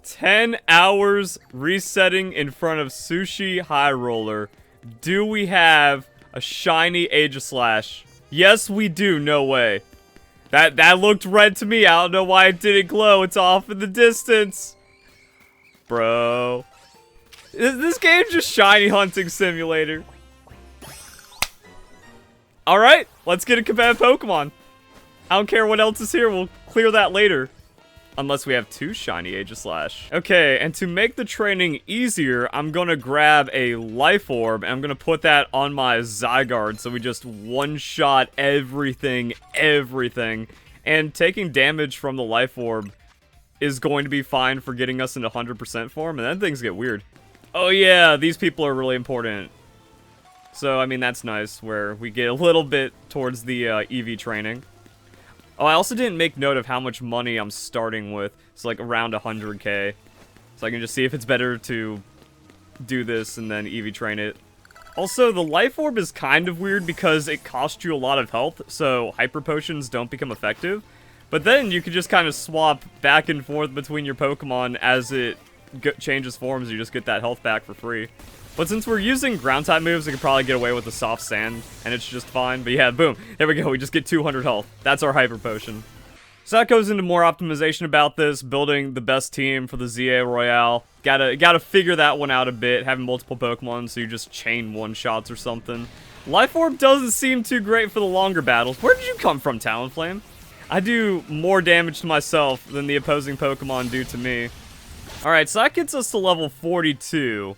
10 hours resetting in front of Sushi High Roller. Do we have a shiny Aegislash? Yes, we do. No way. That looked red to me. I don't know why it didn't glow. It's off in the distance. Bro. This game's just shiny hunting simulator. Alright, let's get a competitive Pokemon. I don't care what else is here. We'll clear that later. Unless we have 2 shiny Aegislash. Okay, and to make the training easier, I'm gonna grab a Life Orb, and I'm gonna put that on my Zygarde, so we just one-shot everything. And taking damage from the Life Orb is going to be fine for getting us into 100% form, and then things get weird. Oh yeah, these people are really important. So, I mean, that's nice, where we get a little bit towards the EV training. Oh, I also didn't make note of how much money I'm starting with. It's like around 100k. So I can just see if it's better to do this and then EV train it. Also, the Life Orb is kind of weird because it costs you a lot of health, so Hyper Potions don't become effective. But then you can just kind of swap back and forth between your Pokemon as it changes forms. You just get that health back for free. But since we're using ground-type moves, we could probably get away with the soft sand, and it's just fine. But yeah, boom. There we go. We just get 200 health. That's our Hyper Potion. So that goes into more optimization about this, building the best team for the Z-A Royale. Gotta figure that one out a bit, having multiple Pokemon, so you just chain one-shots or something. Life Orb doesn't seem too great for the longer battles. Where did you come from, Talonflame? I do more damage to myself than the opposing Pokemon do to me. Alright, so that gets us to level 42.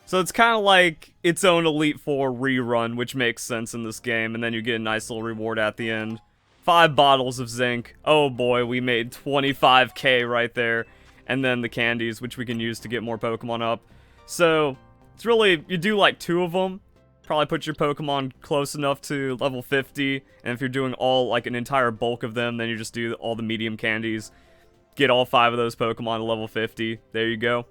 So it's kind of like its own Elite Four rerun, which makes sense in this game, and then you get a nice little reward at the end. 5 bottles of zinc. Oh boy, we made 25k right there. And then the candies, which we can use to get more Pokemon up. So, it's really, you do like 2 of them. Probably put your Pokemon close enough to level 50. And if you're doing all, like an entire bulk of them, then you just do all the medium candies. Get all 5 of those Pokemon to level 50. There you go.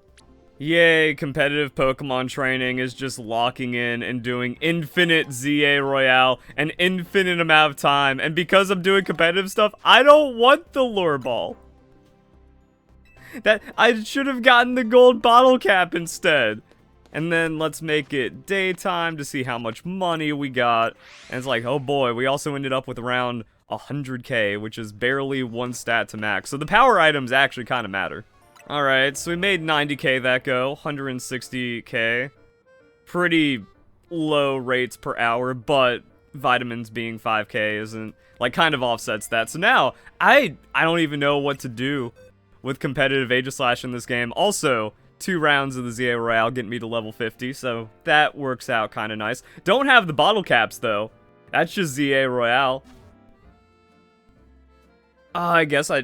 Yay, competitive Pokemon training is just locking in and doing infinite Z-A Royale an infinite amount of time. And because I'm doing competitive stuff, I don't want the Lure Ball. I should have gotten the gold Bottlecap instead. And then let's make it daytime to see how much money we got. And it's like, oh boy, we also ended up with around 100k, which is barely 1 stat to max. So the power items actually kind of matter. Alright, so we made 90k that go, 160k. Pretty low rates per hour, but vitamins being 5k isn't, like, kind of offsets that. So now, I don't even know what to do with competitive Aegislash in this game. Also, 2 rounds of the Z-A Royale get me to level 50, so that works out kind of nice. Don't have the bottle caps, though. That's just Z-A Royale. I guess I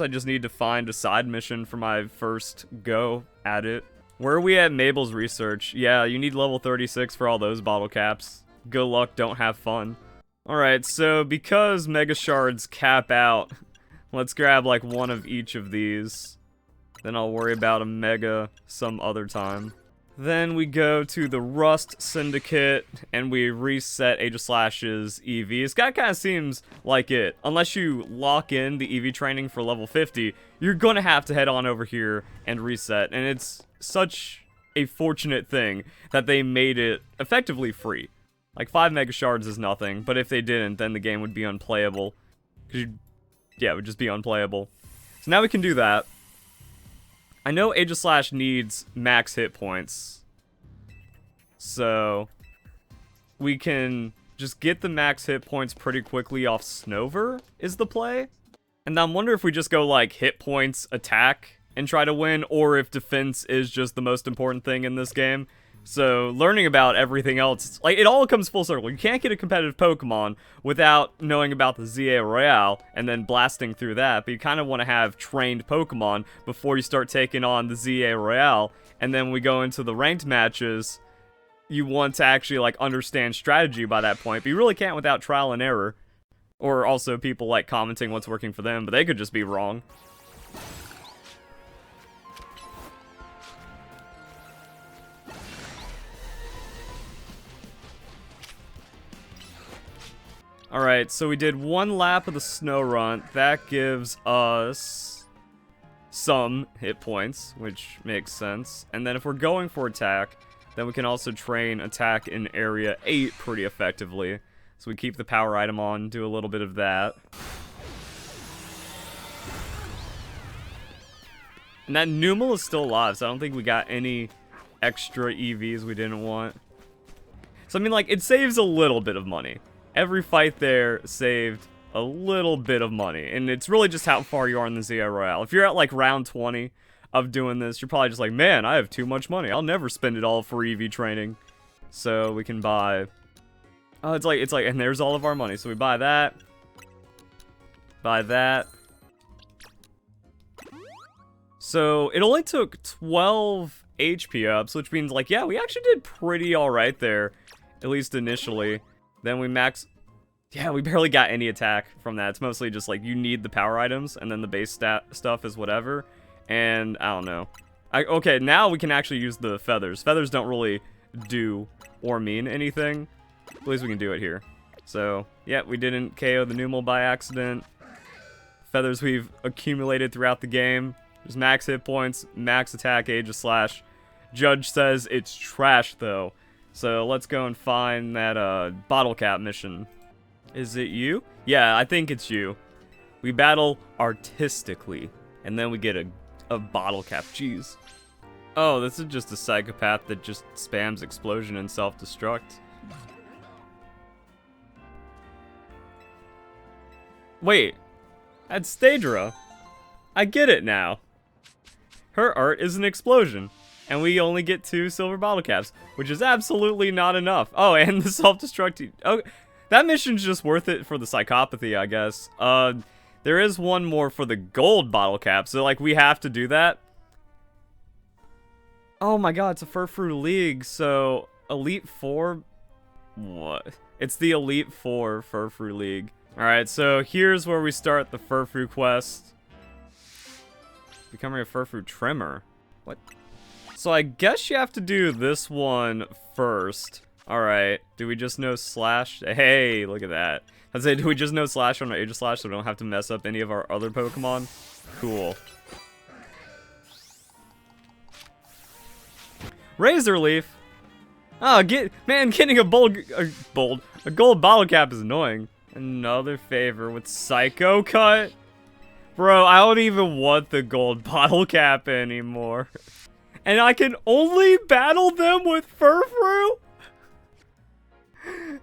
just need to find a side mission for my first go at it. Where are we at Mabel's research? Yeah, you need level 36 for all those bottle caps. Good luck, don't have fun. Alright, so because Mega Shards cap out, let's grab like 1 of each of these. Then I'll worry about a Mega some other time. Then we go to the Rust Syndicate, and we reset Aegislash's EVs. That kind of seems like it. Unless you lock in the EV training for level 50, you're going to have to head on over here and reset. And it's such a fortunate thing that they made it effectively free. Like, 5 Mega Shards is nothing, but if they didn't, then the game would be unplayable. Yeah, it would just be unplayable. So now we can do that. I know Aegislash needs max hit points, so we can just get the max hit points pretty quickly off Snover, is the play. And I wonder if we just go like hit points, attack, and try to win, or if defense is just the most important thing in this game. So, learning about everything else, like, it all comes full circle. You can't get a competitive Pokemon without knowing about the Z-A Royale and then blasting through that, but you kind of want to have trained Pokemon before you start taking on the Z-A Royale, and then we go into the ranked matches, you want to actually, like, understand strategy by that point, but you really can't without trial and error. Or also people, like, commenting what's working for them, but they could just be wrong. Alright, so we did 1 lap of the snow run. That gives us some hit points, which makes sense. And then if we're going for attack, then we can also train attack in area 8 pretty effectively. So we keep the power item on, do a little bit of that. And that Numal is still alive, so I don't think we got any extra EVs we didn't want. So, I mean, like, it saves a little bit of money. Every fight there saved a little bit of money. And it's really just how far you are in the Z-A Royale. If you're at, like, round 20 of doing this, you're probably just like, man, I have too much money. I'll never spend it all for EV training. So, we can buy... Oh, it's like, and there's all of our money. So, we buy that. Buy that. So, it only took 12 HP ups, which means, like, yeah, we actually did pretty alright there. At least initially. Then we max... Yeah, we barely got any attack from that. It's mostly just, like, you need the power items, and then the base stat stuff is whatever. And, I don't know. Okay, now we can actually use the feathers. Feathers don't really do or mean anything. At least we can do it here. So, yeah, we didn't KO the Numal by accident. Feathers we've accumulated throughout the game. There's max hit points, max attack, Aegis Slash. Judge says it's trash, though. So let's go and find that Bottlecap mission. Is it you? Yeah, I think it's you. We battle artistically, and then we get a Bottlecap. Jeez. Oh, this is just a psychopath that just spams explosion and self-destruct. Wait, that's Stadra. I get it now. Her art is an explosion, and we only get 2 silver bottle caps, which is absolutely not enough. Oh, and the self-destruct. Oh, that mission's just worth it for the psychopathy, I guess. There is one more for the gold bottle cap, so like we have to do that. Oh my god, it's a Furfrou League, so Elite 4. What? It's the Elite 4 Furfrou League. All right, so here's where we start the Furfrou quest. Becoming a Furfrou trimmer. What? So I guess you have to do this one first. Alright. Do we just know Slash? Hey, look at that. I say, do we just know Slash on our Aegis Slash so we don't have to mess up any of our other Pokemon? Cool. Razor Leaf? Oh, getting a gold bottle cap is annoying. Another favor with Psycho Cut? Bro, I don't even want the gold bottle cap anymore. And I can only battle them with Furfrou?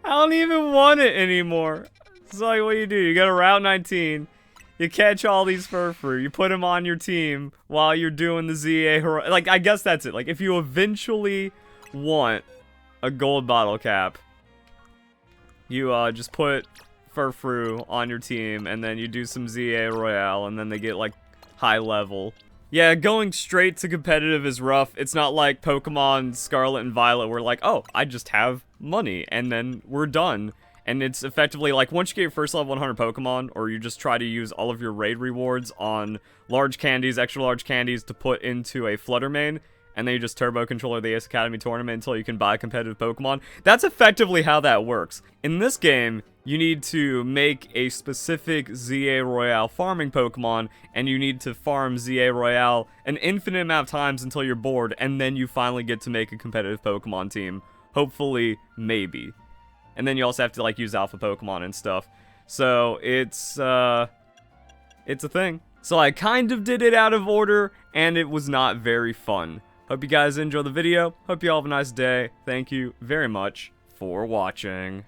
I don't even want it anymore. It's like, what do? You go to Route 19. You catch all these Furfrou. You put them on your team while you're doing the Z-A Royale. Like, I guess that's it. Like, if you eventually want a gold bottle cap, you just put Furfrou on your team, and then you do some Z-A Royale, and then they get, like, high level. Yeah, going straight to competitive is rough. It's not like Pokemon Scarlet and Violet where, like, oh, I just have money, and then we're done. And it's effectively, like, once you get your first level 100 Pokemon, or you just try to use all of your raid rewards on large candies, extra large candies to put into a Flutter Mane, and then you just turbo controller the Ace Academy tournament until you can buy competitive Pokemon. That's effectively how that works. In this game, you need to make a specific Z-A Royale farming Pokemon, and you need to farm Z-A Royale an infinite amount of times until you're bored, and then you finally get to make a competitive Pokemon team. Hopefully, maybe. And then you also have to, like, use alpha Pokemon and stuff. So, it's a thing. So I kind of did it out of order, and it was not very fun. Hope you guys enjoy the video. Hope you all have a nice day. Thank you very much for watching.